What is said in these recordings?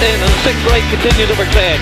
in, and sixth place continues over Clegg.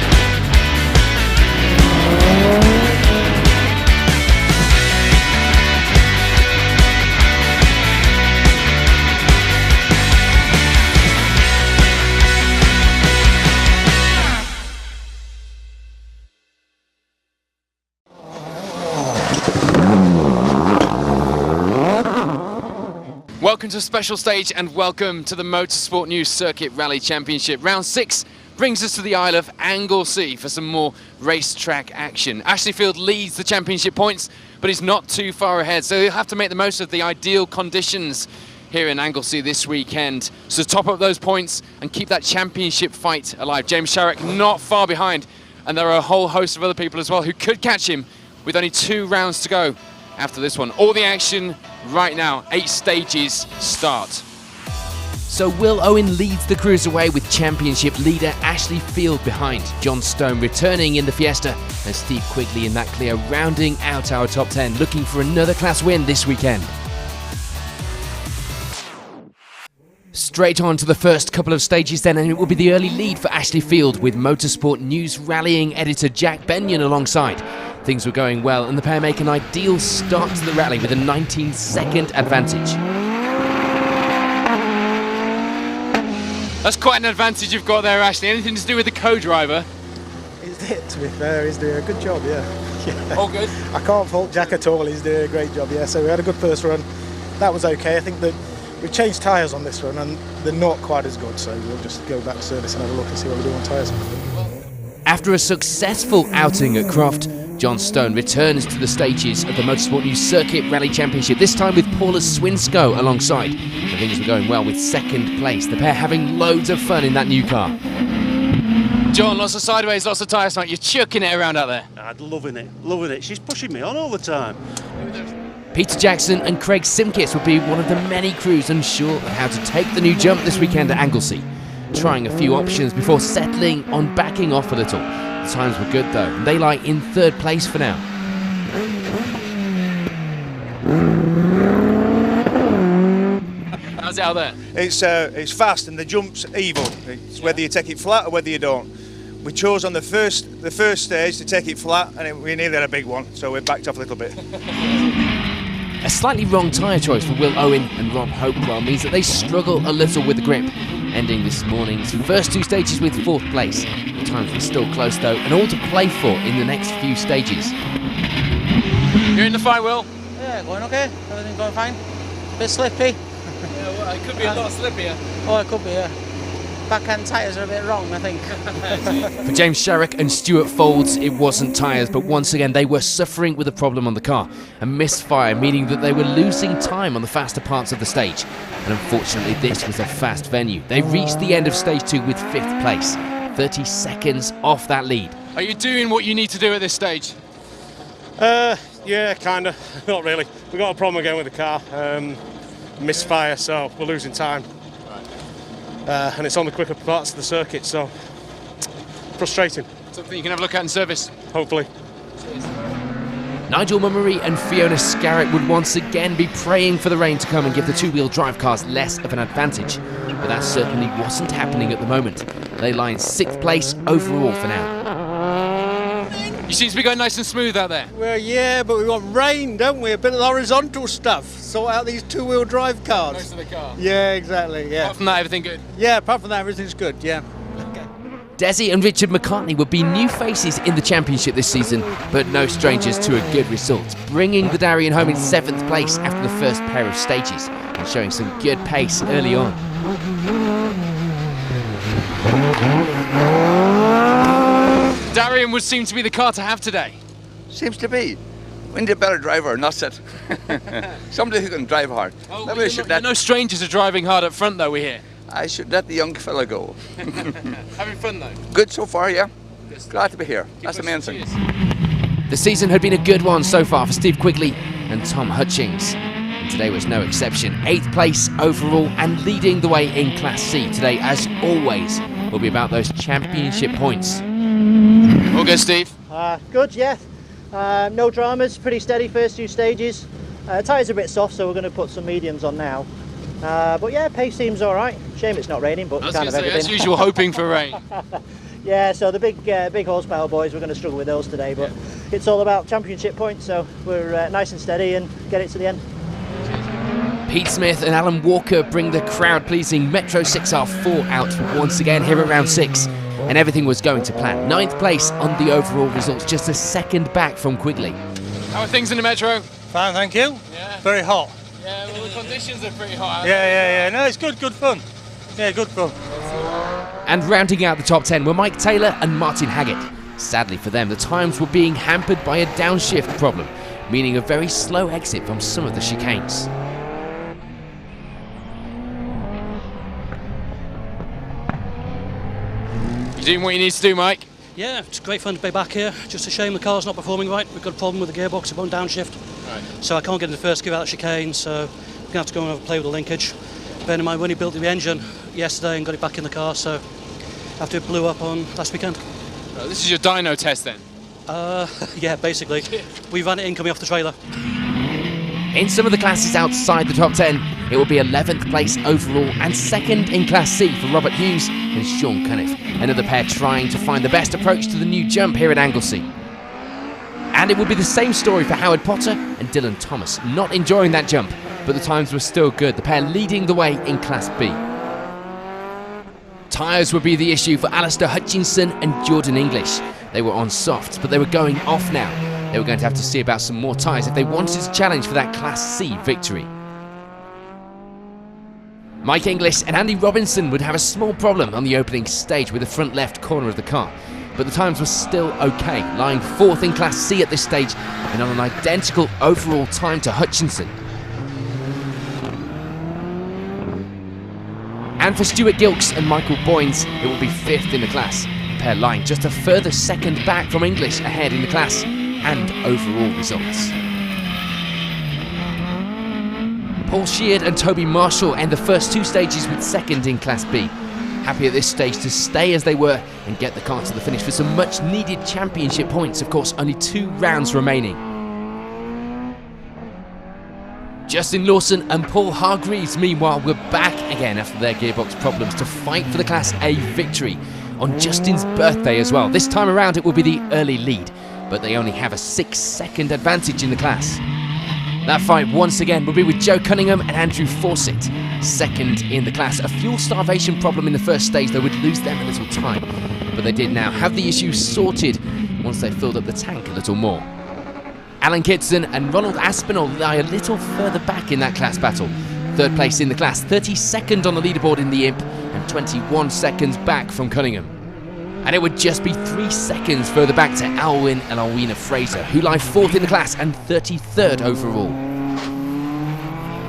Welcome to a special stage and welcome to the Motorsport News Circuit Rally Championship. Round 6 brings us to the Isle of Anglesey for some more racetrack action. Ashley Field leads the championship points, but he's not too far ahead, so he'll have to make the most of the ideal conditions here in Anglesey this weekend. So top up those points and keep that championship fight alive. James Sharrock not far behind, and there are a whole host of other people as well who could catch him with only 2 rounds to go after this one. All the action right now, 8 stages start. So Will Owen leads the cruiserweight with championship leader Ashley Field behind. John Stone returning in the Fiesta and Steve Quigley in that clear, rounding out our top 10, looking for another class win this weekend. Straight on to the first couple of stages then, and it will be the early lead for Ashley Field with Motorsport News rallying editor Jack Benyon alongside. Things were going well and the pair make an ideal start to the rally with a 19-second advantage. That's quite an advantage you've got there, Ashley. Anything to do with the co-driver? He's it, to be fair, he's doing a good job, yeah. All good? I can't fault Jack at all, he's doing a great job, yeah. So we had a good first run, that was okay. I think that we've changed tyres on this run and they're not quite as good, so we'll just go back to service and have a look and see what we do on tyres. After a successful outing at Croft, John Stone returns to the stages of the Motorsport News Circuit Rally Championship, this time with Paula Swinsko alongside. And things were going well with second place, the pair having loads of fun in that new car. John, lots of sideways, lots of tyre smack. You're chucking it around out there. I'm loving it. She's pushing me on all the time. Peter Jackson and Craig Simkis will be one of the many crews unsure of how to take the new jump this weekend at Anglesey. Trying a few options before settling on backing off a little. The times were good though, and they lie in 3rd place for now. How's it out there? It's fast and the jump's even. It's whether you take it flat or whether you don't. We chose on the first stage to take it flat, and we nearly had a big one, so we backed off a little bit. A slightly wrong tyre choice for Will Owen and Rob Hopewell means that they struggle a little with the grip, ending this morning's first 2 stages with 4th place. The times were still close though, and all to play for in the next few stages. You're in the fight, Will? Yeah, going okay. Everything going fine. Bit slippy. Yeah, well, it could be a lot slippier. Oh, it could be, yeah. Backhand tyres are a bit wrong, I think. For James Sharrock and Stuart Folds, it wasn't tyres, but once again they were suffering with a problem on the car. A misfire, meaning that they were losing time on the faster parts of the stage. And unfortunately, this was a fast venue. They reached the end of stage 2 with 5th place, 30 seconds off that lead. Are you doing what you need to do at this stage? Yeah, kind of. Not really. We've got a problem again with the car. Misfire, so we're losing time. And it's on the quicker parts of the circuit, so frustrating. Something you can have a look at in service. Hopefully. Nigel Mummery and Fiona Scarrett would once again be praying for the rain to come and give the 2-wheel drive cars less of an advantage. But that certainly wasn't happening at the moment. They lie in 6th place overall for now. You seem to be going nice and smooth out there. Well, yeah, but we want rain, don't we? A bit of horizontal stuff. Sort out these 2-wheel drive cars. Most of the car. Yeah, exactly, yeah. Apart from that, everything good? Yeah, apart from that, everything's good, yeah. Okay. Desi and Richard McCartney would be new faces in the championship this season, but no strangers to a good result, bringing the Darien home in 7th place after the first pair of stages and showing some good pace early on. Darien would seem to be the car to have today. Seems to be. We need a better driver, and that's it. Somebody who can drive hard. Oh, Maybe I should you're no strangers to driving hard up front though, we hear. I should let the young fella go. Having fun though? Good so far, yeah. Glad to be here. That's the main thing. The season had been a good one so far for Steve Quigley and Tom Hutchings. And today was no exception. 8th place overall and leading the way in Class C. Today, as always, will be about those championship points. All good, Steve? Good, yeah. No dramas, pretty steady first 2 stages. Tyres are a bit soft, so we're going to put some mediums on now. But yeah, pace seems all right. Shame it's not raining, but I was kind going of to say, everything. as usual, hoping for rain. Yeah, so the big horsepower boys, we're going to struggle with those today, but it's all about championship points, so we're nice and steady and get it to the end. Pete Smith and Alan Walker bring the crowd-pleasing Metro 6R4 out once again here at round 6, and everything was going to plan. 9th place on the overall results, just a second back from Quigley. How are things in the Metro? Fine, thank you. Yeah. Very hot. Yeah, well, the conditions are pretty hot. Yeah. No, it's good fun. Yeah, good fun. And rounding out the top 10 were Mike Taylor and Martin Haggett. Sadly for them, the times were being hampered by a downshift problem, meaning a very slow exit from some of the chicanes. You're doing what you need to do, Mike. Yeah, it's great fun to be back here. Just a shame the car's not performing right. We've got a problem with the gearbox, it won't downshift. Right. So I can't get in the first gear out of chicane, so I'm going to have to go and have a play with the linkage. Bear in mind, we only built the engine yesterday and got it back in the car, so after it blew up on last weekend. This is your dyno test then? Yeah, basically. We ran it in coming off the trailer. In some of the classes outside the top 10, it will be 11th place overall and 2nd in Class C for Robert Hughes and Sean Cunniff, another pair trying to find the best approach to the new jump here at Anglesey. And it will be the same story for Howard Potter and Dylan Thomas, not enjoying that jump, but the times were still good, the pair leading the way in Class B. Tyres would be the issue for Alistair Hutchinson and Jordan English. They were on softs, but they were going off now. They were going to have to see about some more tyres if they wanted to challenge for that Class C victory. Mike English and Andy Robinson would have a small problem on the opening stage with the front left corner of the car, but the times were still okay, lying 4th in Class C at this stage and on an identical overall time to Hutchinson. And for Stuart Gilks and Michael Boynes, it will be 5th in the class, the pair lying just a further second back from English ahead in the class and overall results. Paul Sheard and Toby Marshall end the first 2 stages with 2nd in Class B. Happy at this stage to stay as they were and get the car to the finish for some much needed championship points. Of course, only 2 rounds remaining. Justin Lawson and Paul Hargreaves, meanwhile, were back again after their gearbox problems to fight for the Class A victory on Justin's birthday as well. This time around it will be the early lead, but they only have a 6-second advantage in the class. That fight once again will be with Joe Cunningham and Andrew Fawcett, 2nd in the class. A fuel starvation problem in the first stage, they would lose them a little time, but they did now have the issue sorted once they filled up the tank a little more. Alan Kitson and Ronald Aspinall lie a little further back in that class battle. 3rd place in the class, 32nd on the leaderboard in the Imp, and 21 seconds back from Cunningham. And it would just be 3 seconds further back to Alwyn and Alwina Fraser, who lie 4th in the class and 33rd overall.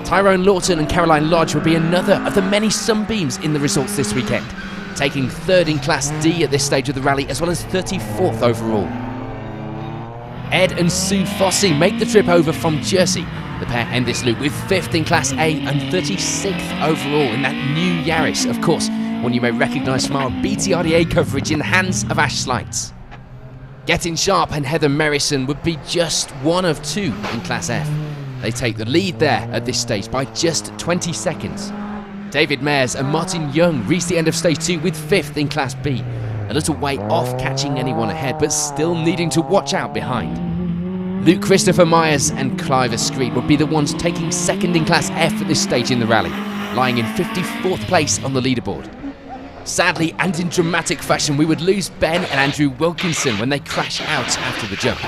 Tyrone Lawton and Caroline Lodge will be another of the many sunbeams in the results this weekend, taking 3rd in Class D at this stage of the rally, as well as 34th overall. Ed and Sue Fossey make the trip over from Jersey. The pair end this loop with 5th in Class A and 36th overall in that new Yaris, of course, one you may recognise from our BTRDA coverage in the hands of Ash Slights. Getting Sharp and Heather Merrison would be just 1 of 2 in Class F. They take the lead there at this stage by just 20 seconds. David Mayers and Martin Young reach the end of stage 2 with 5th in Class B. A little way off catching anyone ahead, but still needing to watch out behind. Luke Christopher Myers and Cliver Screed would be the ones taking 2nd in Class F at this stage in the rally, lying in 54th place on the leaderboard. Sadly, and in dramatic fashion, we would lose Ben and Andrew Wilkinson when they crash out after the jump,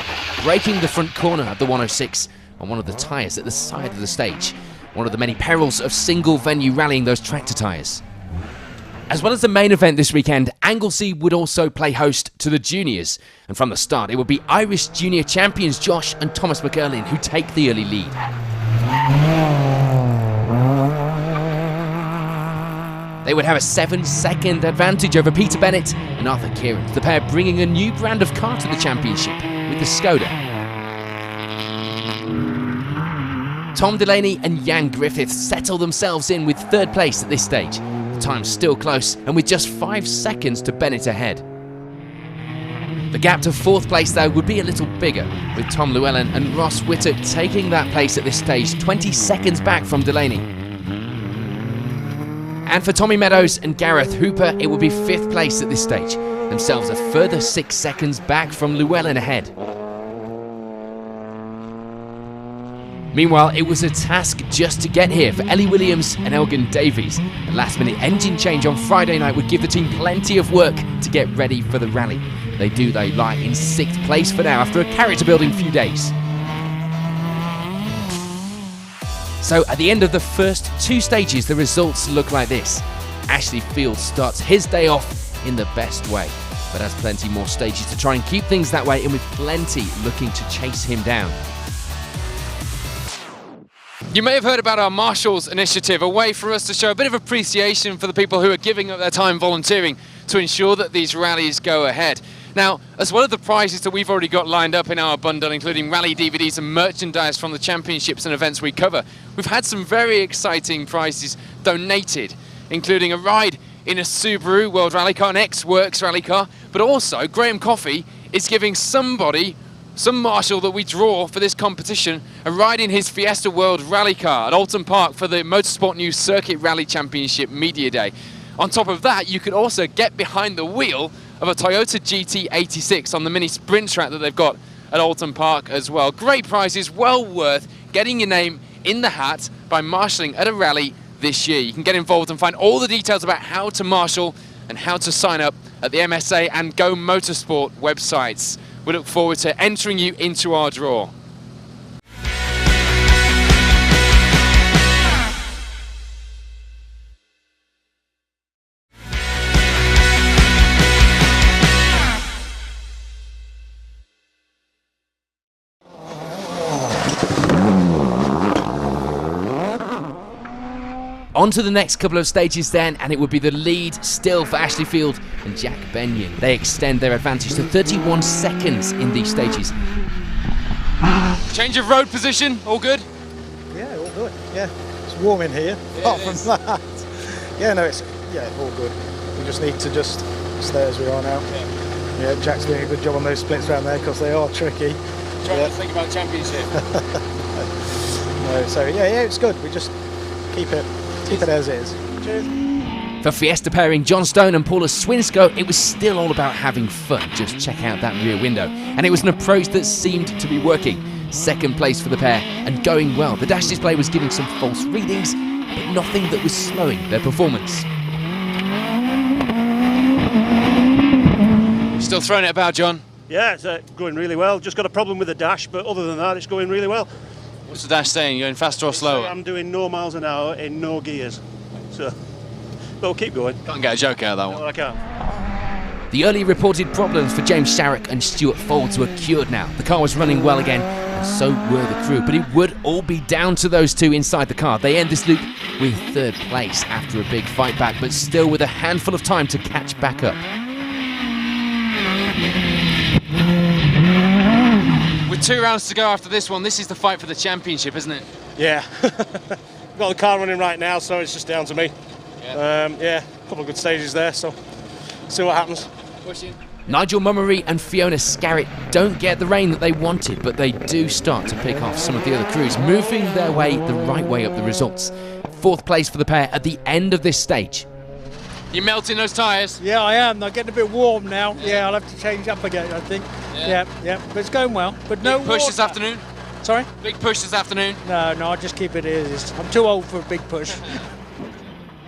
breaking the front corner of the 106 on one of the tyres at the side of the stage, one of the many perils of single venue rallying those tractor tyres. As well as the main event this weekend, Anglesey would also play host to the juniors, and from the start it would be Irish junior champions Josh and Thomas McErlin who take the early lead. They would have a 7-second advantage over Peter Bennett and Arthur Kieran, the pair bringing a new brand of car to the championship with the Skoda. Tom Delaney and Jan Griffith settle themselves in with 3rd place at this stage. The time's still close, and with just 5 seconds to Bennett ahead. The gap to 4th place, though, would be a little bigger, with Tom Llewellyn and Ross Whittock taking that place at this stage, 20 seconds back from Delaney. And for Tommy Meadows and Gareth Hooper, it will be 5th place at this stage, themselves a further 6 seconds back from Llewellyn ahead. Meanwhile, it was a task just to get here for Ellie Williams and Elgin Davies. A last-minute engine change on Friday night would give the team plenty of work to get ready for the rally. They lie in 6th place for now after a character-building few days. So at the end of the first 2 stages, the results look like this. Ashley Field starts his day off in the best way, but has plenty more stages to try and keep things that way, and with plenty looking to chase him down. You may have heard about our Marshals initiative, a way for us to show a bit of appreciation for the people who are giving up their time volunteering to ensure that these rallies go ahead. Now, as well as the prizes that we've already got lined up in our bundle, including rally DVDs and merchandise from the championships and events we cover, we've had some very exciting prizes donated, including a ride in a Subaru World Rally Car, an ex-Works rally car, but also Graham Coffey is giving some marshal that we draw for this competition a ride in his Fiesta World Rally Car at Alton Park for the Motorsport News Circuit Rally Championship Media Day. On top of that, you could also get behind the wheel of a Toyota GT86 on the mini sprint track that they've got at Alton Park as well. Great prizes, well worth getting your name in the hat by marshalling at a rally this year. You can get involved and find all the details about how to marshal and how to sign up at the MSA and Go Motorsport websites. We look forward to entering you into our draw. On to the next couple of stages then, and it would be the lead still for Ashley Field and Jack Benyon. They extend their advantage to 31 seconds in these stages. Change of road position, all good? Yeah, all good. Yeah, it's warm in here. Apart from that, yeah, no, it's all good. We just need to just stay as we are now. Yeah, Jack's doing a good job on those splits around there because they are tricky. Trying to think about championship. No, so yeah, it's good. We just keep it as is. Cheers. For Fiesta pairing John Stone and Paula Swinsko, it was still all about having fun. Just check out that rear window. And it was an approach that seemed to be working. 2nd place for the pair and going well. The dash display was giving some false readings, but nothing that was slowing their performance. Still throwing it about, John? Yeah, it's going really well. Just got a problem with the dash, but other than that, it's going really well. What's the dash saying? You're going faster or slower? I'm doing no miles an hour in no gears. So, but we'll keep going. Can't get a joke out of that one. No, I can't. The early reported problems for James Sharrock and Stuart Folds were cured now. The car was running well again, and so were the crew. But it would all be down to those two inside the car. They end this loop with 3rd place after a big fight back, but still with a handful of time to catch back up. With 2 rounds to go after this one, this is the fight for the championship, isn't it? Yeah. Got the car running right now, so it's just down to me. Yeah, a couple of good stages there, so see what happens. Nigel Mummery and Fiona Scarrett don't get the rain that they wanted, but they do start to pick off some of the other crews, moving their way the right way up the results. 4th place for the pair at the end of this stage. You're melting those tyres? Yeah, I am. They're getting a bit warm now. Yeah, I'll have to change up again, I think. Yeah. But it's going well. But no big push this afternoon? Sorry? Big push this afternoon? No, I'll just keep it as I'm too old for a big push.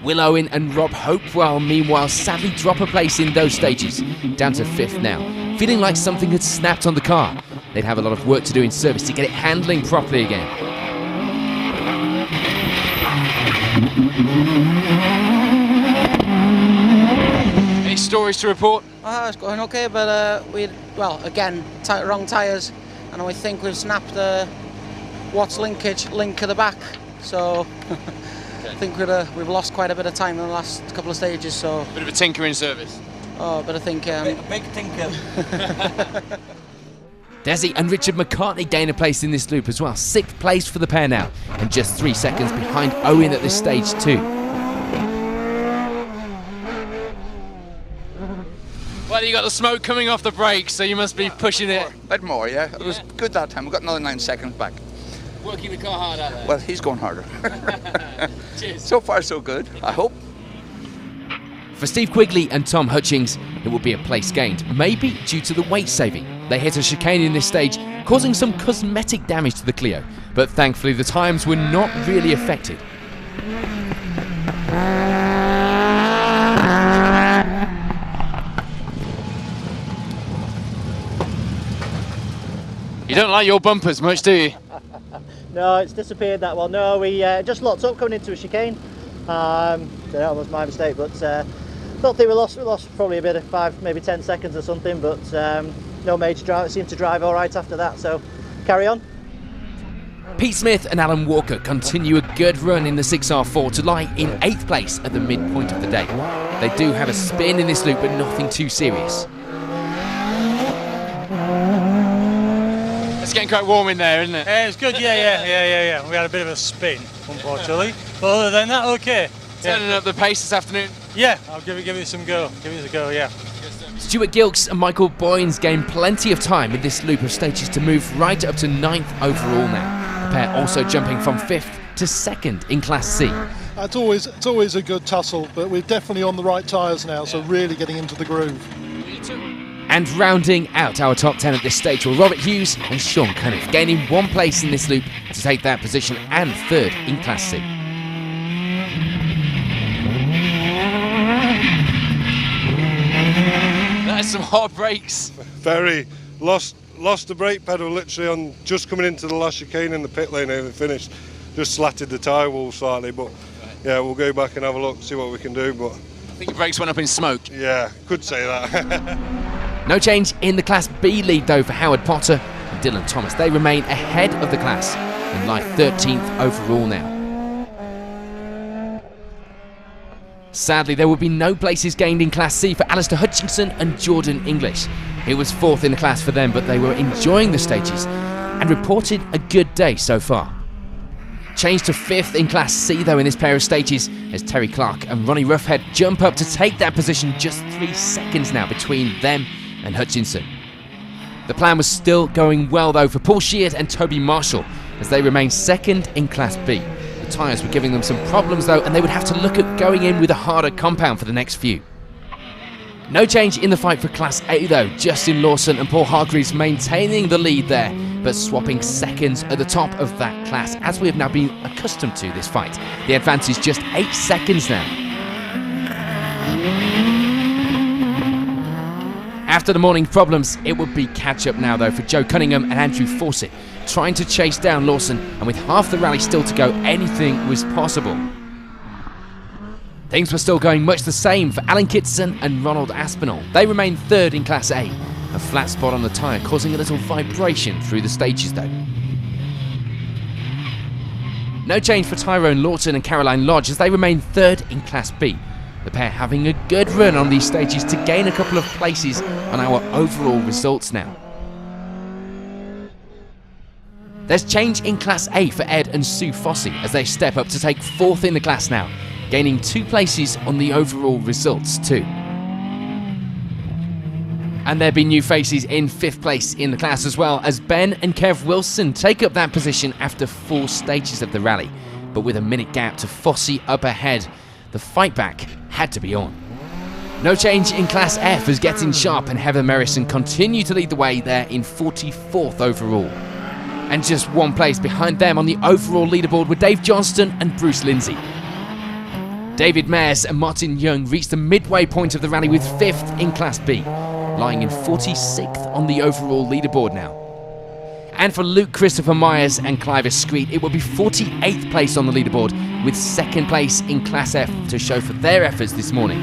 Will Owen and Rob Hopewell, meanwhile, sadly drop a place in those stages, down to 5th now, feeling like something had snapped on the car. They'd have a lot of work to do in service to get it handling properly again. Any stories to report? It's going okay, but again, wrong tyres, and we think we've snapped the Watts link at the back, so I think we've lost quite a bit of time in the last couple of stages. So bit of a tinker in service. Oh, but I think a big tinker. Desi and Richard McCartney gain a place in this loop as well. 6th place for the pair now, and just 3 seconds behind Owen at this stage too. Well, you got the smoke coming off the brakes, so you must be pushing it. A bit more, yeah. It was good that time. We got another 9 seconds back. Working the car hard out there. Well, he's going harder. Cheers. So far, so good, I hope. For Steve Quigley and Tom Hutchings, it will be a place gained, maybe due to the weight saving. They hit a chicane in this stage, causing some cosmetic damage to the Clio, but thankfully the times were not really affected. You don't like your bumpers much, do you? No, it's disappeared, that one. No, we just locked up coming into a chicane. That was my mistake, but don't think we lost probably a bit of 5, maybe 10 seconds or something, but no major drive. It seemed to drive all right after that, so carry on. Pete Smith and Alan Walker continue a good run in the 6R4 to lie in 8th place at the midpoint of the day. They do have a spin in this loop, but nothing too serious. It's getting quite warm in there, isn't it? Yeah, it's good, yeah. We had a bit of a spin, unfortunately. But other than that, okay. Turning up the pace this afternoon? Yeah, I'll give it some go. Give it a go, yeah. Stuart Gilks and Michael Boynes gained plenty of time in this loop of stages to move right up to 9th overall now. The pair also jumping from 5th to 2nd in Class C. It's always a good tussle, but we're definitely on the right tyres now, so really getting into the groove. And rounding out our top 10 at this stage were Robert Hughes and Sean Cunniff, gaining 1 place in this loop to take that position and 3rd in Class C. That's some hard brakes. Very. Lost the brake pedal literally on just coming into the last chicane in the pit lane and finished. Just slatted the tyre wall slightly, but yeah, we'll go back and have a look, see what we can do. But I think your brakes went up in smoke. Yeah, could say that. No change in the Class B lead though for Howard Potter and Dylan Thomas. They remain ahead of the class and lie 13th overall now. Sadly, there will be no places gained in Class C for Alistair Hutchinson and Jordan English. It was 4th in the class for them, but they were enjoying the stages and reported a good day so far. Change to 5th in Class C though in this pair of stages as Terry Clark and Ronnie Roughhead jump up to take that position, just 3 seconds now between them and Hutchinson. The plan was still going well though for Paul Sheard and Toby Marshall as they remain 2nd in Class B. The tyres were giving them some problems though, and they would have to look at going in with a harder compound for the next few. No change in the fight for Class A though, Justin Lawson and Paul Hargreaves maintaining the lead there, but swapping seconds at the top of that class, as we have now been accustomed to this fight. The advantage just 8 seconds now. After the morning problems, it would be catch-up now though for Joe Cunningham and Andrew Fawcett, trying to chase down Lawson, and with half the rally still to go, anything was possible. Things were still going much the same for Alan Kitson and Ronald Aspinall. They remained 3rd in Class A, a flat spot on the tyre causing a little vibration through the stages though. No change for Tyrone Lawton and Caroline Lodge as they remain 3rd in Class B. The pair having a good run on these stages to gain a couple of places on our overall results now. There's change in Class A for Ed and Sue Fossey as they step up to take 4th in the class now, gaining 2 places on the overall results too. And there'll be new faces in 5th place in the class as well as Ben and Kev Wilson take up that position after 4 stages of the rally. But with a minute gap to Fossey up ahead, the fight back had to be on. No change in Class F as Getting Sharp and Heather Merrison continue to lead the way there in 44th overall. And just 1 place behind them on the overall leaderboard were Dave Johnston and Bruce Lindsay. David Mayers and Martin Young reached the midway point of the rally with 5th in Class B, lying in 46th on the overall leaderboard now. And for Luke Christopher Myers and Clive Screet, it will be 48th place on the leaderboard with 2nd place in Class F to show for their efforts this morning.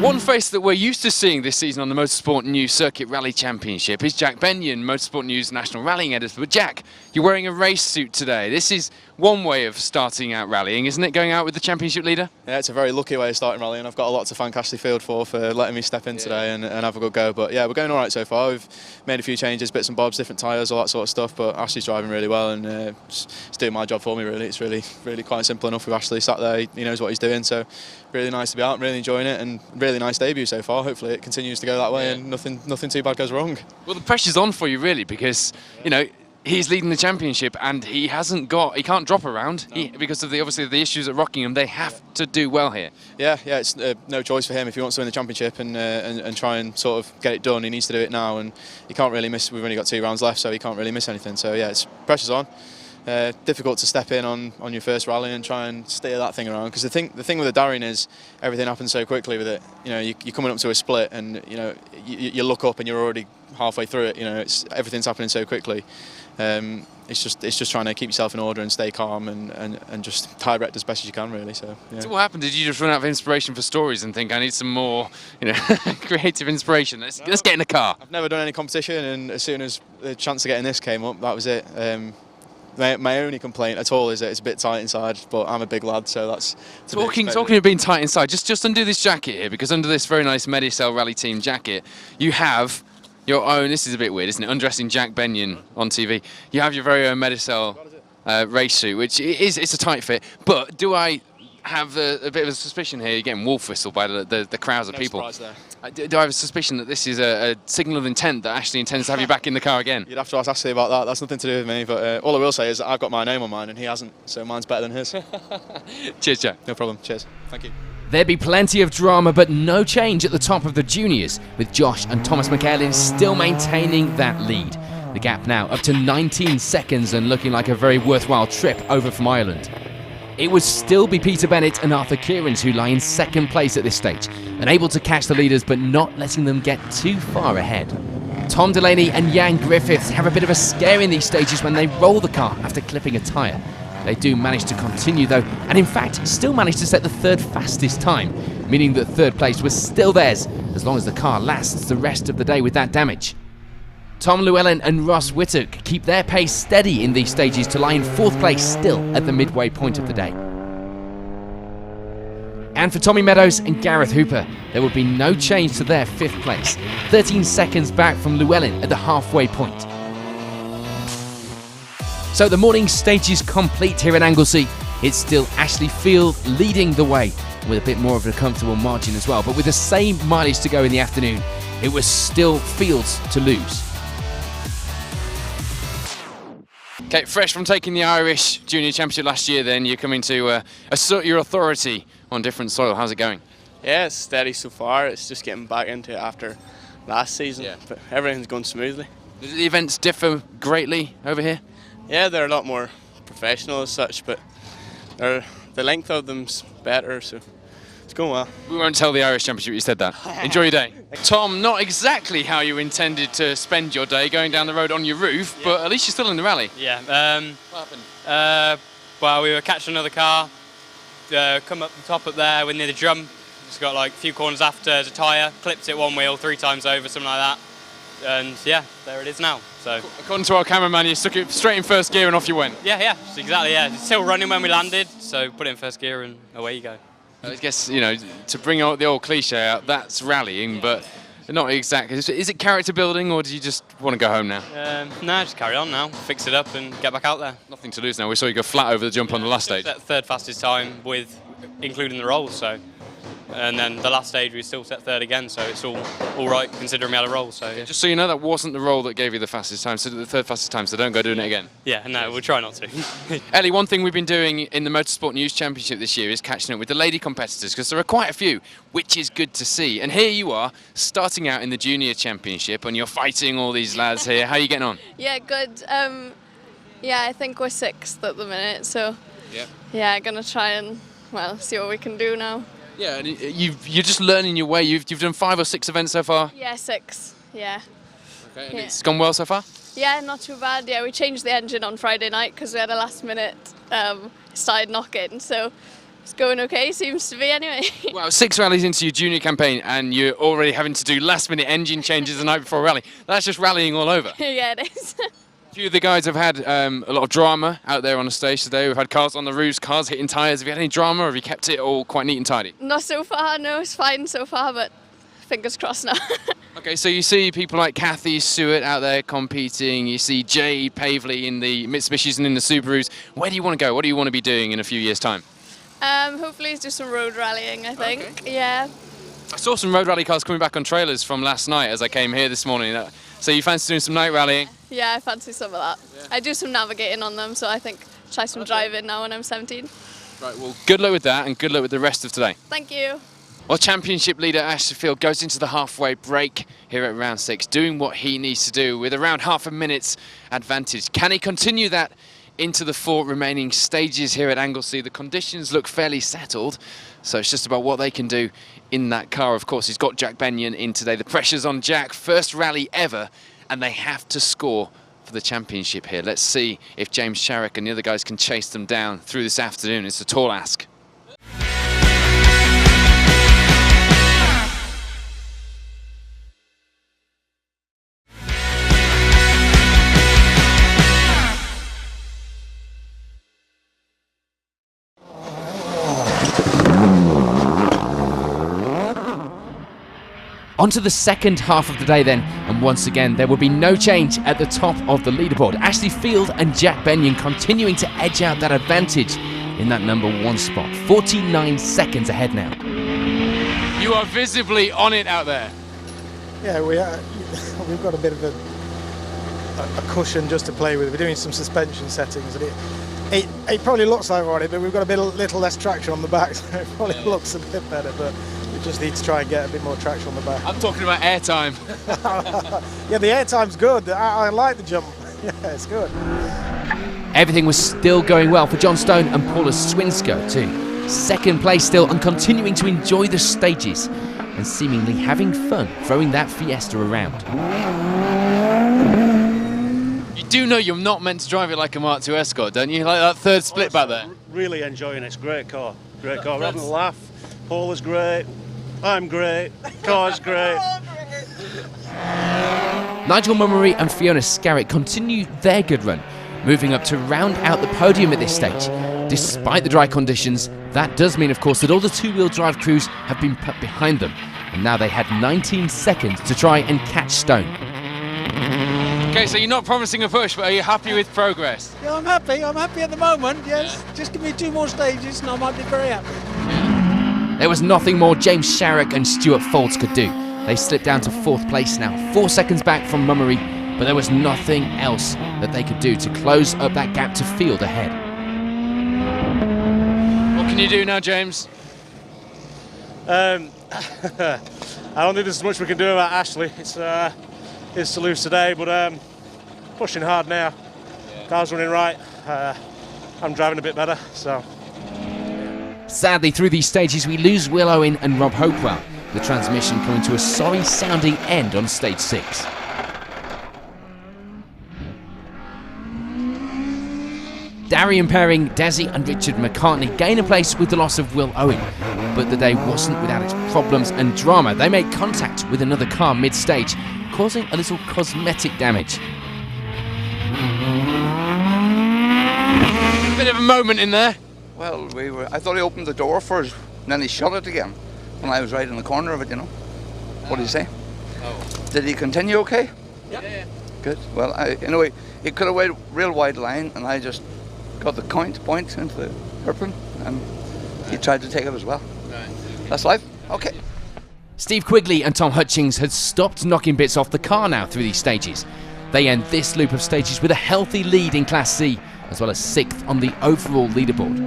One face that we're used to seeing this season on the Motorsport News Circuit Rally Championship is Jack Benyon, Motorsport News National Rallying Editor. But Jack, you're wearing a race suit today. This is one way of starting out rallying, isn't it, going out with the championship leader? Yeah, it's a very lucky way of starting rallying. I've got a lot to thank Ashley Field for letting me step in today and have a good go. But yeah, we're going all right so far. We've made a few changes, bits and bobs, different tyres, all that sort of stuff. But Ashley's driving really well and it's doing my job for me, really. It's really quite simple enough with Ashley sat there. He knows what he's doing. So really nice to be out, I'm really enjoying it, and really nice debut so far. Hopefully it continues to go that way and nothing too bad goes wrong. Well, the pressure's on for you really because, you know, he's leading the championship, and he can't drop around because of obviously the issues at Rockingham. They have to do well here. Yeah, it's no choice for him if he wants to win the championship and try and sort of get it done. He needs to do it now, and he can't really miss. We've only got 2 rounds left, so he can't really miss anything. So yeah, it's pressure's on. Difficult to step in on your first rally and try and steer that thing around, because the thing with the Darien is everything happens so quickly with it. You know, you're coming up to a split, and you know you look up and you're already halfway through it. You know, everything's happening so quickly. It's just trying to keep yourself in order and stay calm and just direct as best as you can, really. So, yeah. So what happened? Did you just run out of inspiration for stories and think, I need some more, creative inspiration? Let's get in the car. I've never done any competition, and as soon as the chance of getting this came up, that was it. My only complaint at all is that it's a bit tight inside, but I'm a big lad, so that's... Talking of being tight inside, just undo this jacket here, because under this very nice Medicel Rally Team jacket, you have your own, this is a bit weird, isn't it, undressing Jack Benyon on TV. You have your very own Medicel race suit, which it's a tight fit, but do I have a bit of a suspicion here, you're getting wolf whistled by the crowds of people. No surprise there. Do I have a suspicion that this is a signal of intent that Ashley intends to have you back in the car again? You'd have to ask Ashley about that. That's nothing to do with me. But all I will say is that I've got my name on mine and he hasn't, so mine's better than his. Cheers, Jack. No problem. Cheers. Thank you. There'd be plenty of drama, but no change at the top of the juniors, with Josh and Thomas McElin still maintaining that lead. The gap now up to 19 seconds and looking like a very worthwhile trip over from Ireland. It would still be Peter Bennett and Arthur Kierans who lie in second place at this stage, unable to catch the leaders but not letting them get too far ahead. Tom Delaney and Jan Griffiths have a bit of a scare in these stages when they roll the car after clipping a tyre. They do manage to continue though, and in fact still manage to set the third fastest time, meaning that third place was still theirs as long as the car lasts the rest of the day with that damage. Tom Llewellyn and Ross Whittock keep their pace steady in these stages to lie in fourth place still at the midway point of the day. And for Tommy Meadows and Gareth Hooper, there will be no change to their fifth place, 13 seconds back from Llewellyn at the halfway point. So the morning stage is complete here at Anglesey. It's still Ashley Field leading the way, with a bit more of a comfortable margin as well, but with the same mileage to go in the afternoon, it was still Fields to lose. Okay, fresh from taking the Irish Junior Championship last year, then you're coming to assert your authority on different soil. How's it going? Yeah, it's steady so far. It's just getting back into it after last season, but everything's going smoothly. Do the events differ greatly over here? Yeah, they're a lot more professional as such, but the length of them's better, so it's going well. We won't tell the Irish Championship you said that. Enjoy your day. Tom, not exactly how you intended to spend your day going down the road on your roof, but at least you're still in the rally. Yeah. What happened? Well, we were catching another car, come up the top up there, we're near the drum, just got like a few corners after the tyre, clipped it one wheel 3 times over, something like that, and yeah, there it is now. So according to our cameraman, you stuck it straight in first gear and off you went. Yeah, exactly, yeah. It's still running when we landed, so put it in first gear and away you go. I guess, to bring out the old cliche out, that's rallying, but not exactly. Is it character building, or do you just want to go home now? No, just carry on now, fix it up and get back out there. Nothing to lose now. We saw you go flat over the jump on the last stage. Set third fastest time with including the rolls, so. And then the last stage we still set third again, so it's all right considering we had a roll. So yeah. Just so you know, that wasn't the roll that gave you the fastest time, so the third fastest time, so don't go doing it again. Yeah, no, we'll try not to. Ellie, one thing we've been doing in the Motorsport News Championship this year is catching up with the lady competitors, because there are quite a few, which is good to see. And here you are, starting out in the Junior Championship, and you're fighting all these lads here. How are you getting on? Yeah, good. Yeah, I think we're 6th at the minute, so yeah, gonna try and see what we can do now. Yeah, and you're just learning your way. You've done 5 or 6 events so far? Yeah, 6. Yeah. Okay, and it's gone well so far? Yeah, not too bad. Yeah, we changed the engine on Friday night because we had a last minute started knocking, so it's going okay, seems to be anyway. Wow, 6 rallies into your junior campaign and you're already having to do last minute engine changes the night before a rally. That's just rallying all over. Yeah, it is. A few of the guys have had a lot of drama out there on the stage today. We've had cars on the roofs, cars hitting tyres. Have you had any drama, or have you kept it all quite neat and tidy? Not so far, no, it's fine so far, but fingers crossed now. Okay, so you see people like Kathy Stewart out there competing. You see Jade Pavley in the Mitsubishis and in the Subarus. Where do you want to go? What do you want to be doing in a few years' time? Hopefully do some road rallying, I think. Okay. Yeah. I saw some road rally cars coming back on trailers from last night as I came here this morning. So you fancy doing some night rallying? Yeah, I fancy some of that. Yeah. I do some navigating on them, so I think try some driving now when I'm 17. Right, well, good luck with that and good luck with the rest of today. Thank you. Well, championship leader Ashley Field goes into the halfway break here at round 6, doing what he needs to do with around half a minute's advantage. Can he continue that into the 4 remaining stages here at Anglesey? The conditions look fairly settled, so it's just about what they can do in that car. Of course, he's got Jack Benyon in today. The pressure's on Jack, first rally ever, and they have to score for the championship here. Let's see if James Sharrock and the other guys can chase them down through this afternoon. It's a tall ask. On to the second half of the day then, and once again there will be no change at the top of the leaderboard. Ashley Field and Jack Benyon continuing to edge out that advantage in that number 1 spot. 49 seconds ahead now. You are visibly on it out there. Yeah, we've got a bit of a cushion just to play with. We're doing some suspension settings, and it probably looks like we're on it, but we've got a little less traction on the back, so it probably looks a bit better, but we just need to try and get a bit more traction on the back. I'm talking about airtime. Yeah, the airtime's good. I like the jump. Yeah, it's good. Everything was still going well for John Stone and Paula Swinsko too. Second place still, and continuing to enjoy the stages and seemingly having fun throwing that Fiesta around. You do know you're not meant to drive it like a Mark II Escort, don't you? Like that third split back there. Really enjoying it. It's a great car. Great car. We're having a laugh. Paula's great. I'm great. Car's great. Nigel Mummery and Fiona Scarrett continue their good run, moving up to round out the podium at this stage. Despite the dry conditions, that does mean, of course, that all the two-wheel drive crews have been put behind them, and now they had 19 seconds to try and catch Stone. Okay, so you're not promising a push, but are you happy with progress? Yeah, I'm happy. I'm happy at the moment, yes. Yeah. Just give me 2 more stages and I might be very happy. There was nothing more James Sharrock and Stuart Folds could do. They slipped down to 4th place now, 4 seconds back from Mummery, but there was nothing else that they could do to close up that gap to Field ahead. What can you do now, James? I don't think there's much we can do about Ashley. It's to lose today, but pushing hard now. Car's running right. I'm driving a bit better, so. Sadly, through these stages, we lose Will Owen and Rob Hopewell. The transmission coming to a sorry-sounding end on stage 6. Darian Perring, Desi and Richard McCartney gain a place with the loss of Will Owen, but the day wasn't without its problems and drama. They made contact with another car mid-stage, causing a little cosmetic damage. Bit of a moment in there. Well, I thought he opened the door first, and then he shut it again. When I was right in the corner of it, you know. What did he say? Oh. Did he continue okay? Yeah. Good. Well, anyway, he could have waited real wide line, and I just got the point into the hairpin, and he tried to take it as well. Right. That's life. Okay. Steve Quigley and Tom Hutchings had stopped knocking bits off the car now through these stages. They end this loop of stages with a healthy lead in Class C, as well as 6th on the overall leaderboard.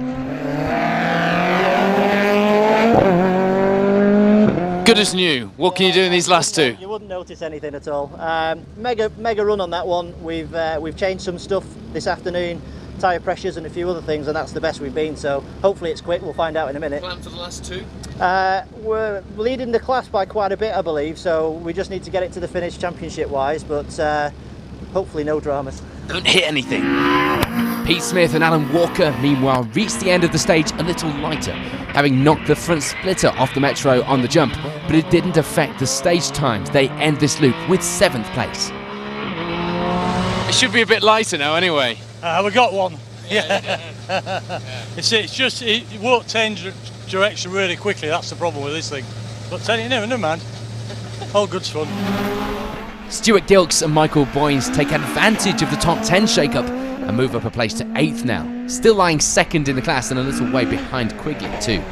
Good as new. What can you do in these last 2? You wouldn't notice anything at all. Mega run on that one. We've changed some stuff this afternoon, tyre pressures and a few other things, and that's the best we've been. So hopefully it's quick. We'll find out in a minute. Plan for the last 2? We're leading the class by quite a bit, I believe. So we just need to get it to the finish championship-wise, but hopefully no dramas. Don't hit anything. Pete Smith and Alan Walker, meanwhile, reached the end of the stage a little lighter, having knocked the front splitter off the Metro on the jump, but it didn't affect the stage times. They end this loop with 7th place. It should be a bit lighter now anyway. We got one. Yeah. It won't change direction really quickly. That's the problem with this thing. But never mind. All good's fun. Stuart Gilks and Michael Boynes take advantage of the top 10 shake-up and move up a place to 8th now, still lying 2nd in the class and a little way behind Quigley too.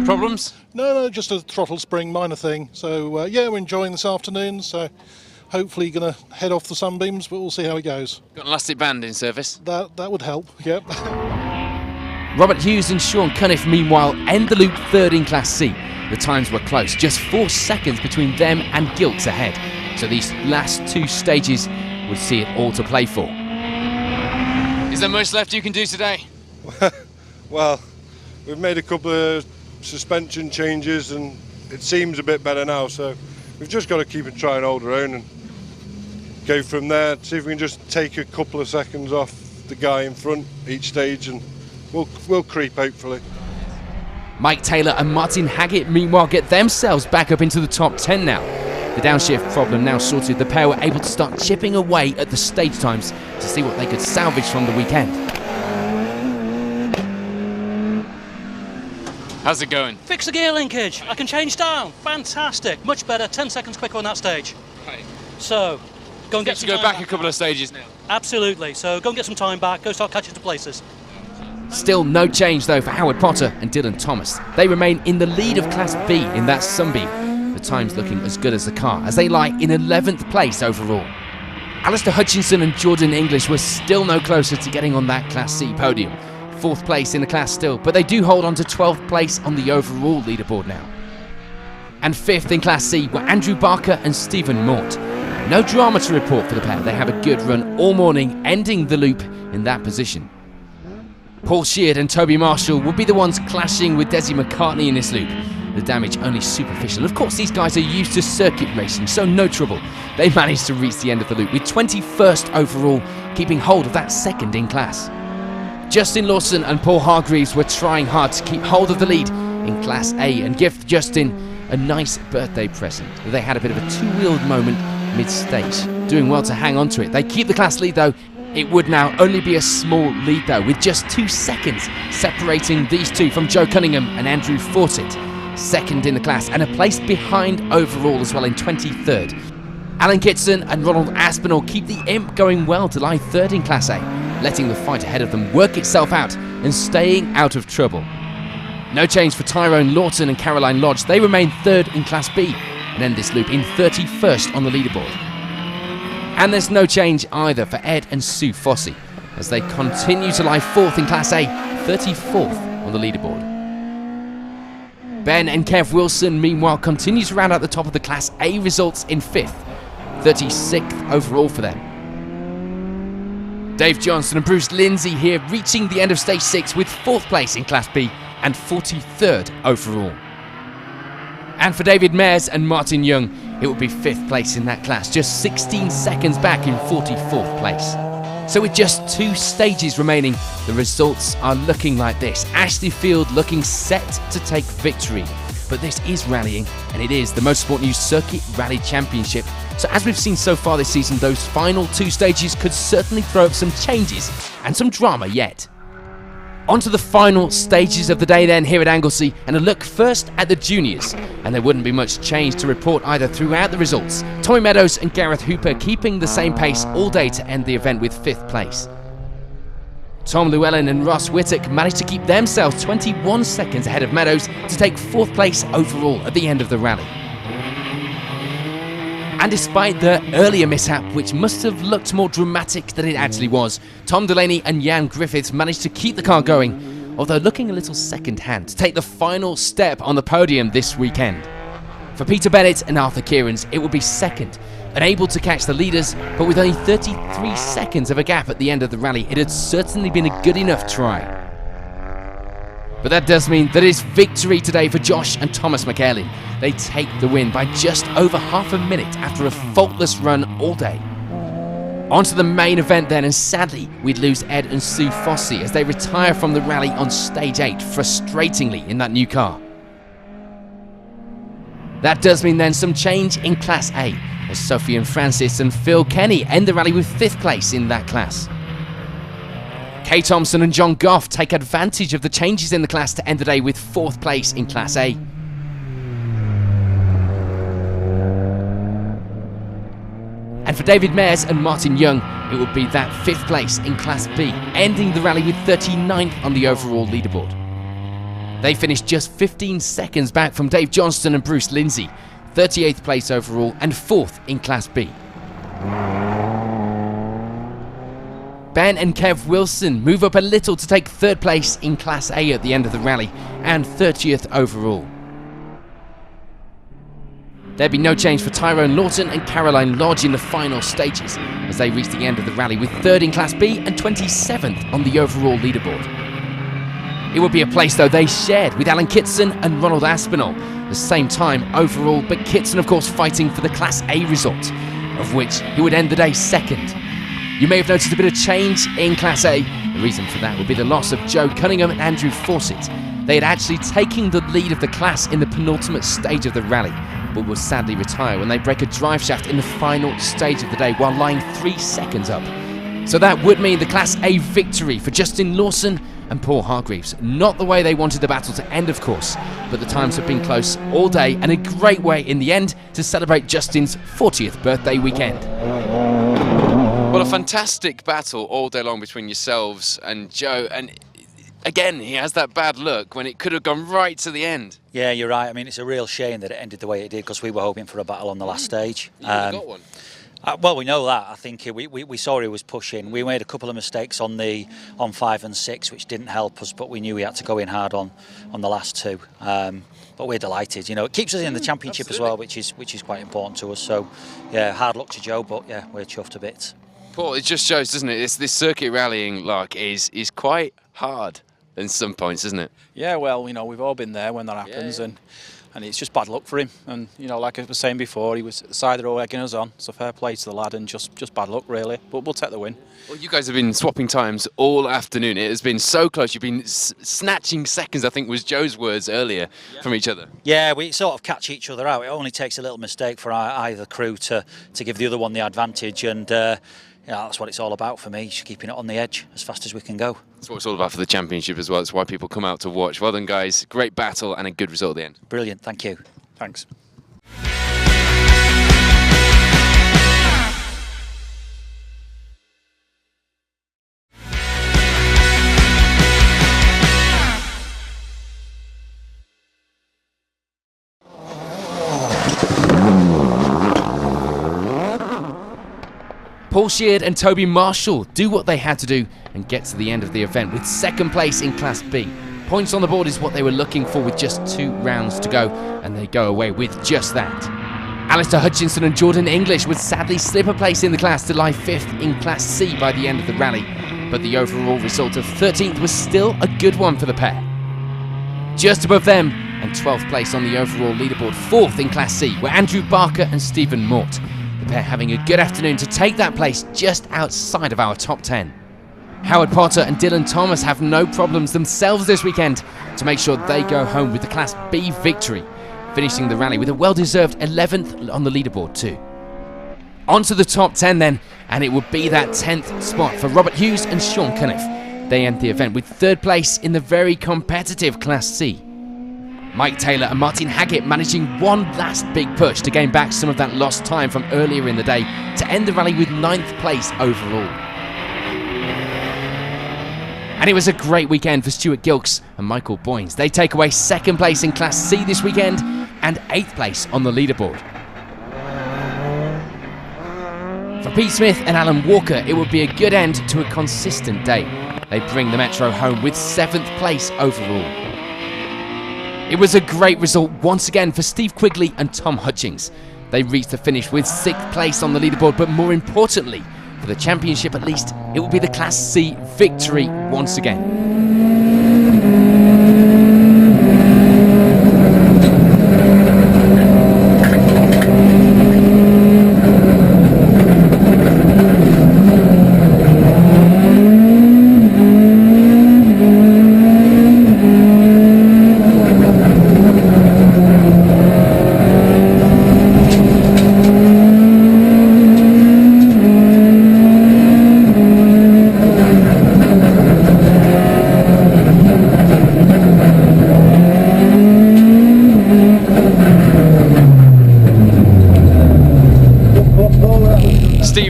problems? No, just a throttle spring, minor thing. So yeah, we're enjoying this afternoon. So hopefully going to head off the sunbeams, but we'll see how it goes. Got an elastic band in service? That would help. Yep. Robert Hughes and Sean Cunniff, meanwhile, end the loop third in Class C. The times were close, just 4 seconds between them and Gilks ahead. So these last 2 stages would see it all to play for. Is there much left you can do today? Well, we've made a couple of suspension changes and it seems a bit better now, so we've just got to keep it, try and hold our own and go from there. See if we can just take a couple of seconds off the guy in front each stage and we'll creep, hopefully. Mike Taylor and Martin Haggett, meanwhile, get themselves back up into the top 10 now. The downshift problem now sorted, the pair were able to start chipping away at the stage times to see what they could salvage from the weekend. How's it going? Fix the gear linkage. I can change down. Fantastic. Much better. 10 seconds quicker on that stage. Right. So, go and get some go time back a couple of stages now. Absolutely. So, go and get some time back. Go start catching to places. Still no change though for Howard Potter and Dylan Thomas. They remain in the lead of Class B in that Sunbeam. The times looking as good as the car as they lie in 11th place overall. Alistair Hutchinson and Jordan English were still no closer to getting on that Class C podium. 4th place in the class still, but they do hold on to 12th place on the overall leaderboard now. And 5th in Class C were Andrew Barker and Stephen Mort. No drama to report for the pair. They have a good run all morning, ending the loop in that position. Paul Sheard and Toby Marshall will be the ones clashing with Desi McCartney in this loop. The damage only superficial. Of course, these guys are used to circuit racing, so no trouble. They managed to reach the end of the loop with 21st overall, keeping hold of that 2nd in class. Justin Lawson and Paul Hargreaves were trying hard to keep hold of the lead in Class A and give Justin a nice birthday present. They had a bit of a two-wheeled moment mid-stage, doing well to hang on to it. They keep the class lead though. It would now only be a small lead though, with just 2 seconds separating these two from Joe Cunningham and Andrew Fawcett. 2nd in the class and a place behind overall as well in 23rd. Alan Kitson and Ronald Aspinall keep the imp going well to lie 3rd in Class A, letting the fight ahead of them work itself out and staying out of trouble. No change for Tyrone Lawton and Caroline Lodge. They remain 3rd in Class B and end this loop in 31st on the leaderboard. And there's no change either for Ed and Sue Fossey as they continue to lie 4th in Class A, 34th on the leaderboard. Ben and Kev Wilson meanwhile continue to round out the top of the Class A results in 5th, 36th overall for them. Dave Johnson and Bruce Lindsay here reaching the end of stage 6 with 4th place in Class B and 43rd overall. And for David Mayers and Martin Young, it would be 5th place in that class, just 16 seconds back in 44th place. So with just 2 stages remaining, the results are looking like this. Ashley Field looking set to take victory. But this is rallying, and it is the Motorsport News Circuit Rally Championship. So as we've seen so far this season, those final 2 stages could certainly throw up some changes and some drama yet. On to the final stages of the day then here at Anglesey, and a look first at the juniors. And there wouldn't be much change to report either throughout the results. Tommy Meadows and Gareth Hooper keeping the same pace all day to end the event with 5th place. Tom Llewellyn and Ross Whittock managed to keep themselves 21 seconds ahead of Meadows to take 4th place overall at the end of the rally. And despite the earlier mishap, which must have looked more dramatic than it actually was, Tom Delaney and Jan Griffiths managed to keep the car going, although looking a little second-hand to take the final step on the podium this weekend. For Peter Bennett and Arthur Kierans, it would be 2nd, unable to catch the leaders, but with only 33 seconds of a gap at the end of the rally, it had certainly been a good enough try. But that does mean that it's victory today for Josh and Thomas McElhenney. They take the win by just over half a minute after a faultless run all day. On to the main event then, and sadly we'd lose Ed and Sue Fossey as they retire from the rally on stage 8, frustratingly in that new car. That does mean then some change in Class A, as Sophie and Francis and Phil Kenny end the rally with 5th place in that class. Kay Thompson and John Goff take advantage of the changes in the class to end the day with 4th place in Class A. And for David Mayers and Martin Young, it would be that 5th place in Class B, ending the rally with 39th on the overall leaderboard. They finished just 15 seconds back from Dave Johnston and Bruce Lindsay, 38th place overall and 4th in Class B. Ben and Kev Wilson move up a little to take 3rd place in Class A at the end of the rally and 30th overall. There'd be no change for Tyrone Lawton and Caroline Lodge in the final stages as they reach the end of the rally with 3rd in Class B and 27th on the overall leaderboard. It would be a place though they shared with Alan Kitson and Ronald Aspinall, the same time overall, but Kitson of course fighting for the Class A result, of which he would end the day 2nd. You may have noticed a bit of change in Class A. The reason for that would be the loss of Joe Cunningham and Andrew Fawcett. They had actually taken the lead of the class in the penultimate stage of the rally, but will sadly retire when they break a drive shaft in the final stage of the day while lying 3 seconds up. So that would mean the Class A victory for Justin Lawson and Paul Hargreaves. Not the way they wanted the battle to end, of course, but the times have been close all day and a great way in the end to celebrate Justin's 40th birthday weekend. Well, a fantastic battle all day long between yourselves and Joe, and again, he has that bad look when it could have gone right to the end. Yeah, you're right. I mean, it's a real shame that it ended the way it did because we were hoping for a battle on the last stage. You got one. Well, we know that. I think we saw he was pushing. We made a couple of mistakes on 5 and 6, which didn't help us, but we knew we had to go in hard on the last 2. But we're delighted. You know, it keeps us in the championship as well, which is quite important to us. So, yeah, hard luck to Joe, but yeah, we're chuffed a bit. Paul, it just shows, doesn't it? This circuit rallying, like, is quite hard in some points, isn't it? Yeah, well, you know, we've all been there when that happens, and it's just bad luck for him. And you know, like I was saying before, he was at the side of the road egging us on. So fair play to the lad, and just bad luck really. But we'll take the win. Well, you guys have been swapping times all afternoon. It has been so close. You've been snatching seconds, I think was Joe's words earlier, from each other. Yeah, we sort of catch each other out. It only takes a little mistake for either crew to give the other one the advantage, and yeah, that's what it's all about for me, just keeping it on the edge as fast as we can go. That's what it's all about for the championship as well. That's why people come out to watch. Well done, guys. Great battle and a good result at the end. Brilliant, thank you. Thanks. Paul Sheard and Toby Marshall do what they had to do and get to the end of the event with 2nd place in Class B. Points on the board is what they were looking for with just 2 rounds to go, and they go away with just that. Alistair Hutchinson and Jordan English would sadly slip a place in the class to lie 5th in Class C by the end of the rally, but the overall result of 13th was still a good one for the pair. Just above them, and 12th place on the overall leaderboard, 4th in Class C, were Andrew Barker and Stephen Mort. The pair having a good afternoon to take that place just outside of our top 10. Howard Potter and Dylan Thomas have no problems themselves this weekend to make sure they go home with the Class B victory, finishing the rally with a well-deserved 11th on the leaderboard too. On to the top 10 then, and it would be that 10th spot for Robert Hughes and Sean Cunniff. They end the event with 3rd place in the very competitive Class C. Mike Taylor and Martin Haggett managing one last big push to gain back some of that lost time from earlier in the day to end the rally with 9th place overall. And it was a great weekend for Stuart Gilks and Michael Boynes. They take away 2nd place in Class C this weekend and 8th place on the leaderboard. For Pete Smith and Alan Walker, it would be a good end to a consistent day. They bring the Metro home with 7th place overall. It was a great result once again for Steve Quigley and Tom Hutchings. They reached the finish with 6th place on the leaderboard, but more importantly, for the championship at least, it will be the Class C victory once again.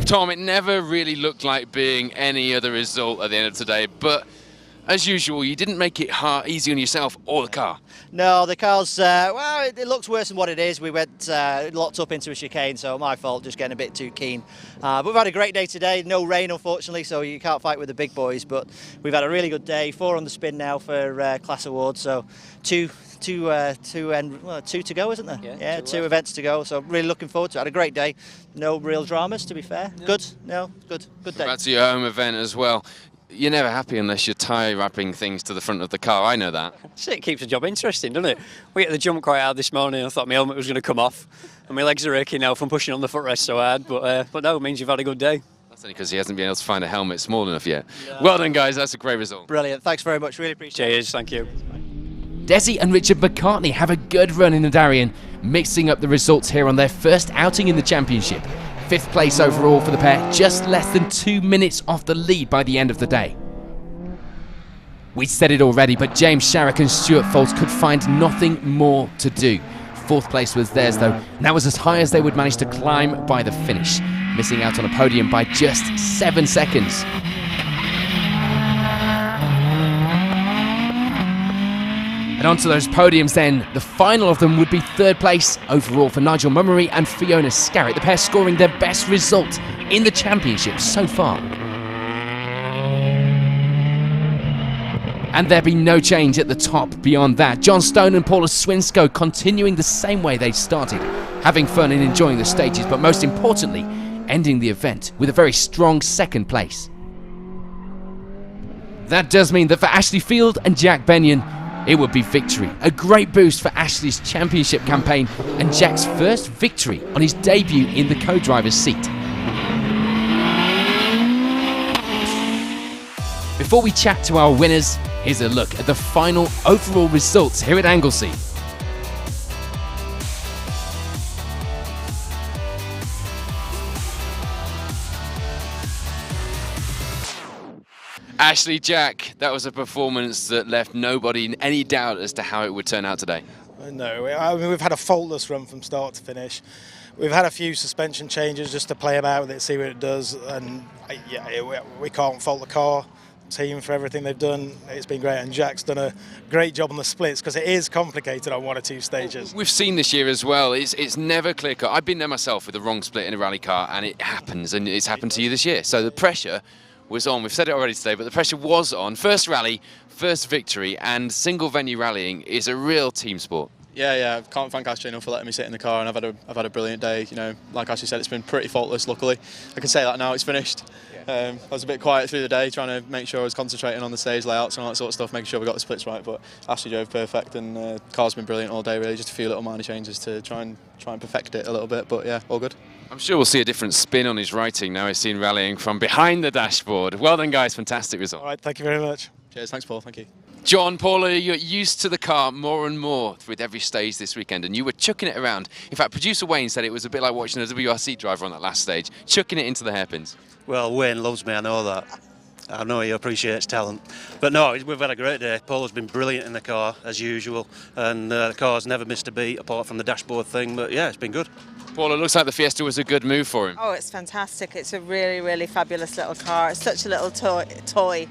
Tom, it never really looked like being any other result at the end of today, but as usual, you didn't make it easy on yourself or the car. No, the car's, well, it looks worse than what it is. We went locked up into a chicane, so my fault, just getting a bit too keen. But we've had a great day today. No rain, unfortunately, so you can't fight with the big boys. But we've had a really good day. 4 on the spin now for class awards, so two to go, isn't there? Yeah, 2 events to go. So really looking forward to it. Had a great day. No real dramas, to be fair. Yeah. Good. No, good day. That's your home event as well. You're never happy unless you're tie wrapping things to the front of the car. I know that. It keeps the job interesting, doesn't it? We hit the jump quite hard this morning. I thought my helmet was going to come off, and my legs are aching now from pushing on the footrest so hard. But no, it means you've had a good day. That's only because he hasn't been able to find a helmet small enough yet. Yeah. Well done, guys. That's a great result. Brilliant. Thanks very much. Really appreciate it. Cheers. Thank you. Desi and Richard McCartney have a good run in the Darien, mixing up the results here on their first outing in the championship. 5th place overall for the pair, just less than 2 minutes off the lead by the end of the day. We said it already, but James Sharrock and Stuart Folds could find nothing more to do. 4th place was theirs though, and that was as high as they would manage to climb by the finish, missing out on a podium by just 7 seconds. And onto those podiums then, the final of them would be 3rd place overall for Nigel Mummery and Fiona Scarrett, the pair scoring their best result in the championship so far. And there'd be no change at the top beyond that. John Stone and Paula Swinsko continuing the same way they started, having fun and enjoying the stages, but most importantly, ending the event with a very strong 2nd place. That does mean that for Ashley Field and Jack Benyon, it would be victory. A great boost for Ashley's championship campaign and Jack's first victory on his debut in the co-driver's seat. Before we chat to our winners, here's a look at the final overall results here at Anglesey. Ashley, Jack, that was a performance that left nobody in any doubt as to how it would turn out today. No, I mean, we've had a faultless run from start to finish. We've had a few suspension changes just to play about with it, see what it does, and yeah, we can't fault the car team for everything they've done. It's been great, and Jack's done a great job on the splits because it is complicated on 1 or 2 stages. We've seen this year as well, it's never clear cut. I've been there myself with the wrong split in a rally car, and it happens, and it's happened to you this year. So the pressure was on. We've said it already today, but the pressure was on. First rally, first victory, and single venue rallying is a real team sport. Yeah, I can't thank Ashley enough for letting me sit in the car, and I've had a brilliant day. You know, like Ashley said, it's been pretty faultless. Luckily, I can say that now. It's finished. I was a bit quiet through the day, trying to make sure I was concentrating on the stage layouts and all that sort of stuff, making sure we got the splits right. But Ashley drove perfect, and the car's been brilliant all day. Really, just a few little minor changes to try and perfect it a little bit. But yeah, all good. I'm sure we'll see a different spin on his writing now he's seen rallying from behind the dashboard. Well done, guys. Fantastic result. All right, thank you very much. Cheers. Thanks, Paul. Thank you. John, Paula, you're used to the car more and more with every stage this weekend, and you were chucking it around. In fact, producer Wayne said it was a bit like watching a WRC driver on that last stage, chucking it into the hairpins. Well, Wayne loves me, I know that. I know he appreciates talent. But no, we've had a great day. Paula's been brilliant in the car, as usual, and the car's never missed a beat, apart from the dashboard thing, but yeah, it's been good. Paula, it looks like the Fiesta was a good move for him. Oh, it's fantastic. It's a really, really fabulous little car. It's such a little toy.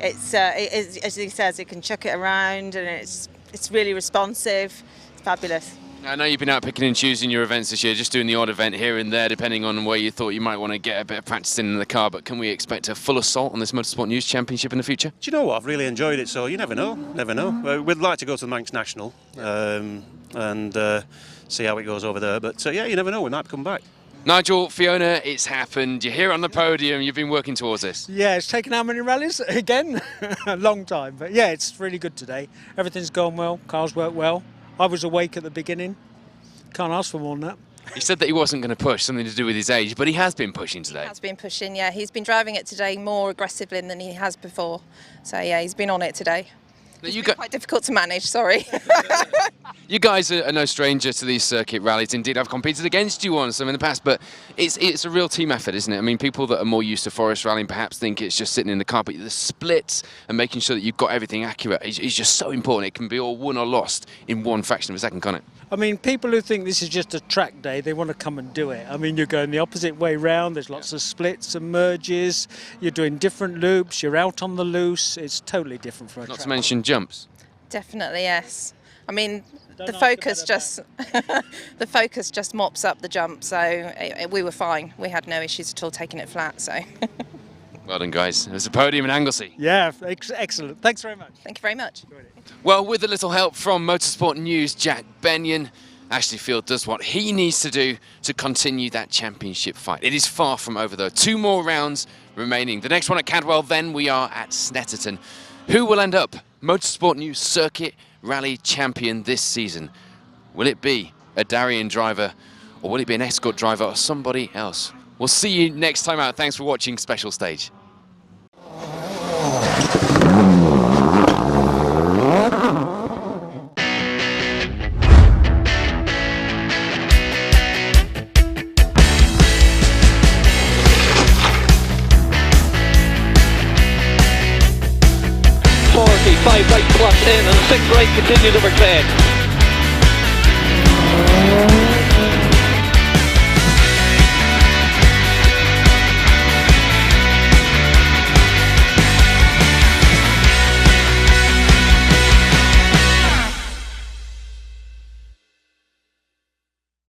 It's, as he says, you can chuck it around, and it's really responsive. It's fabulous. I know you've been out picking and choosing your events this year, just doing the odd event here and there, depending on where you thought you might want to get a bit of practice in the car. But can we expect a full assault on this Motorsport News Championship in the future? Do you know what? I've really enjoyed it, so you never know. Never know. We'd like to go to the Manx National and see how it goes over there. But yeah, you never know. We might come back. Nigel, Fiona, it's happened. You're here on the podium. You've been working towards this. Yeah, it's taken how many rallies? Again? A long time. But yeah, it's really good today. Everything's gone well. Cars work well. I was awake at the beginning. Can't ask for more than that. He said that he wasn't going to push, something to do with his age, but he has been pushing today. He has been pushing, yeah. He's been driving it today more aggressively than he has before. So yeah, he's been on it today. It's been quite difficult to manage, sorry. You guys are no stranger to these circuit rallies. Indeed, I've competed against you on some in the past, but it's a real team effort, isn't it? I mean, people that are more used to forest rallying perhaps think it's just sitting in the car, but the splits and making sure that you've got everything accurate is just so important. It can be all won or lost in one fraction of a second, can't it? I mean, people who think this is just a track day, they want to come and do it. I mean, you're going the opposite way round. There's lots of splits and merges. You're doing different loops. You're out on the loose. It's totally different for a track. Not to mention jumps. Definitely, yes. I mean, the focus just mops up the jump, so we were fine. We had no issues at all taking it flat. So. Well done, guys. There's a podium in Anglesey. Yeah, excellent. Thanks very much. Thank you very much. Well, with a little help from Motorsport News' Jack Benyon, Ashley Field does what he needs to do to continue that championship fight. It is far from over, though. 2 more rounds remaining. The next one at Cadwell, then we are at Snetterton. Who will end up Motorsport News Circuit Rally champion this season? Will it be a Darien driver, or will it be an Escort driver, or somebody else? We'll see you next time out. Thanks for watching Special Stage. Five right plus in and 6 right continues over 10.